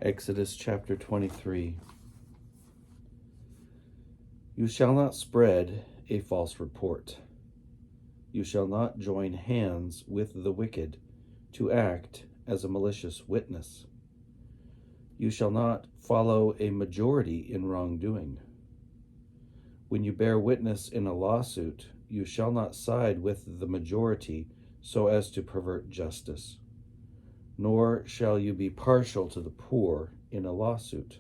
Exodus chapter 23. You shall not spread a false report. You shall not join hands with the wicked to act as a malicious witness. You shall not follow a majority in wrongdoing. When you bear witness in a lawsuit, you shall not side with the majority so as to pervert justice, nor shall you be partial to the poor in a lawsuit.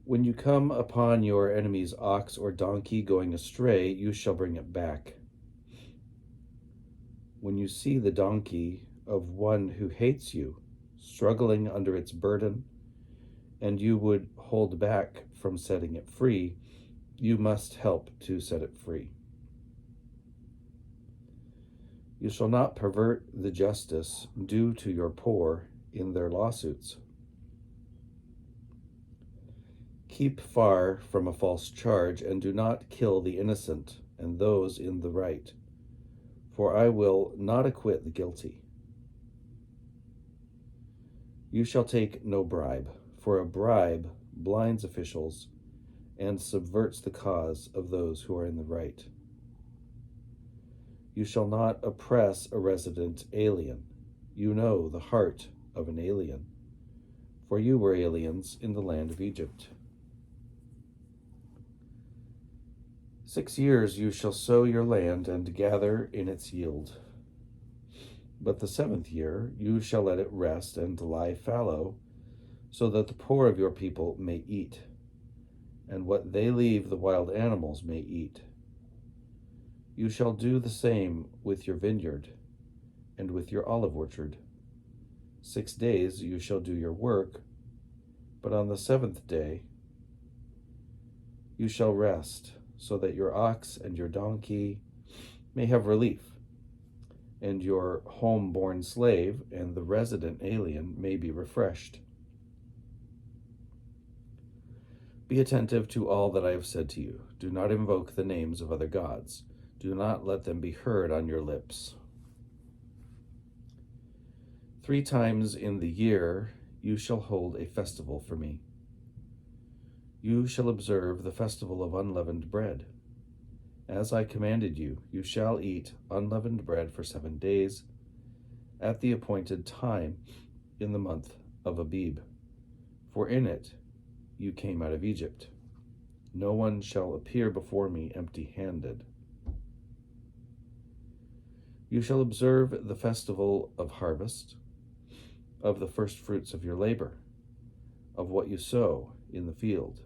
When you come upon your enemy's ox or donkey going astray, you shall bring it back. When you see the donkey of one who hates you struggling under its burden, and you would hold back from setting it free, you must help to set it free. You shall not pervert the justice due to your poor in their lawsuits. Keep far from a false charge, and do not kill the innocent and those in the right, for I will not acquit the guilty. You shall take no bribe, for a bribe blinds officials and subverts the cause of those who are in the right. You shall not oppress a resident alien. You know the heart of an alien, for you were aliens in the land of Egypt. 6 years you shall sow your land and gather in its yield. But the 7th year you shall let it rest and lie fallow, so that the poor of your people may eat, and what they leave the wild animals may eat. You shall do the same with your vineyard and with your olive orchard. 6 days you shall do your work, but on the 7th day you shall rest, so that your ox and your donkey may have relief, and your home-born slave and the resident alien may be refreshed. Be attentive to all that I have said to you. Do not invoke the names of other gods. Do not let them be heard on your lips. 3 times in the year you shall hold a festival for me. You shall observe the festival of unleavened bread. As I commanded you, you shall eat unleavened bread for 7 days at the appointed time in the month of Abib, for in it you came out of Egypt. No one shall appear before me empty-handed. You shall observe the festival of harvest, of the first fruits of your labor, of what you sow in the field.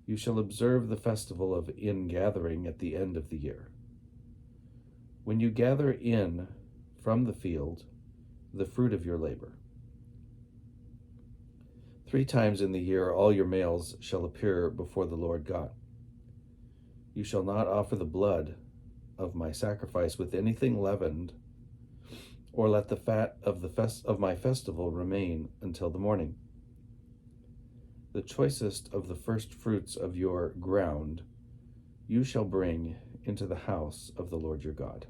You shall observe the festival of ingathering at the end of the year. When you gather in from the field the fruit of your labor. 3 times in the year all your males shall appear before the Lord God. You shall not offer the blood of my sacrifice with anything leavened, or let the fat of my festival remain until the morning. The choicest of the first fruits of your ground you shall bring into the house of the Lord your God.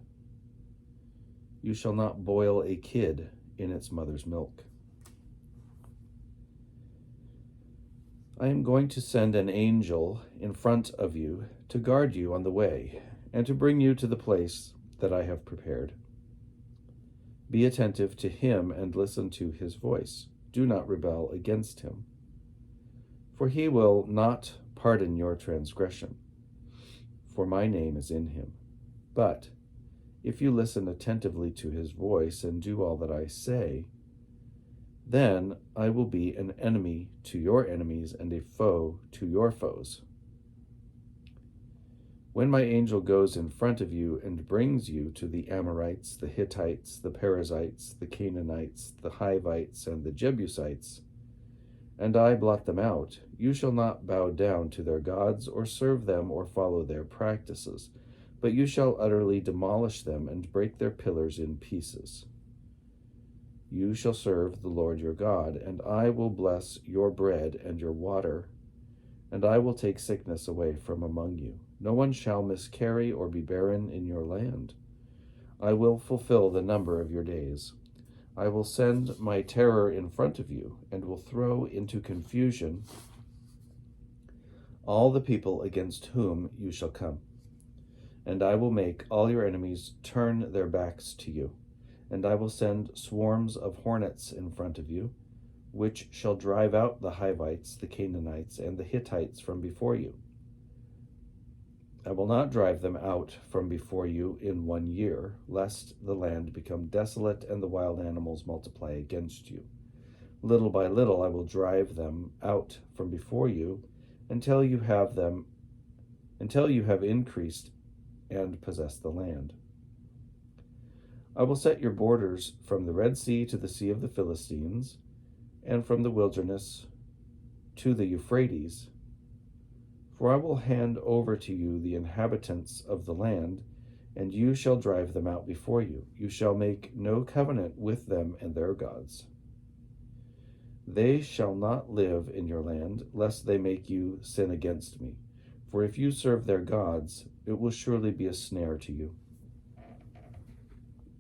You shall not boil a kid in its mother's milk. I am going to send an angel in front of you to guard you on the way and to bring you to the place that I have prepared. Be attentive to him and listen to his voice. Do not rebel against him, for he will not pardon your transgression, for my name is in him. But if you listen attentively to his voice and do all that I say, then I will be an enemy to your enemies and a foe to your foes. When my angel goes in front of you and brings you to the Amorites, the Hittites, the Perizzites, the Canaanites, the Hivites, and the Jebusites, and I blot them out, you shall not bow down to their gods or serve them or follow their practices, but you shall utterly demolish them and break their pillars in pieces. You shall serve the Lord your God, and I will bless your bread and your water, and I will take sickness away from among you. No one shall miscarry or be barren in your land. I will fulfill the number of your days. I will send my terror in front of you, and will throw into confusion all the people against whom you shall come. And I will make all your enemies turn their backs to you. And I will send swarms of hornets in front of you, which shall drive out the Hivites, the Canaanites, and the Hittites from before you. I will not drive them out from before you in 1 year, lest the land become desolate and the wild animals multiply against you. Little by little I will drive them out from before you until you have increased and possessed the land. I will set your borders from the Red Sea to the Sea of the Philistines, and from the wilderness to the Euphrates. For I will hand over to you the inhabitants of the land, and you shall drive them out before you. You shall make no covenant with them and their gods. They shall not live in your land, lest they make you sin against me. For if you serve their gods, it will surely be a snare to you.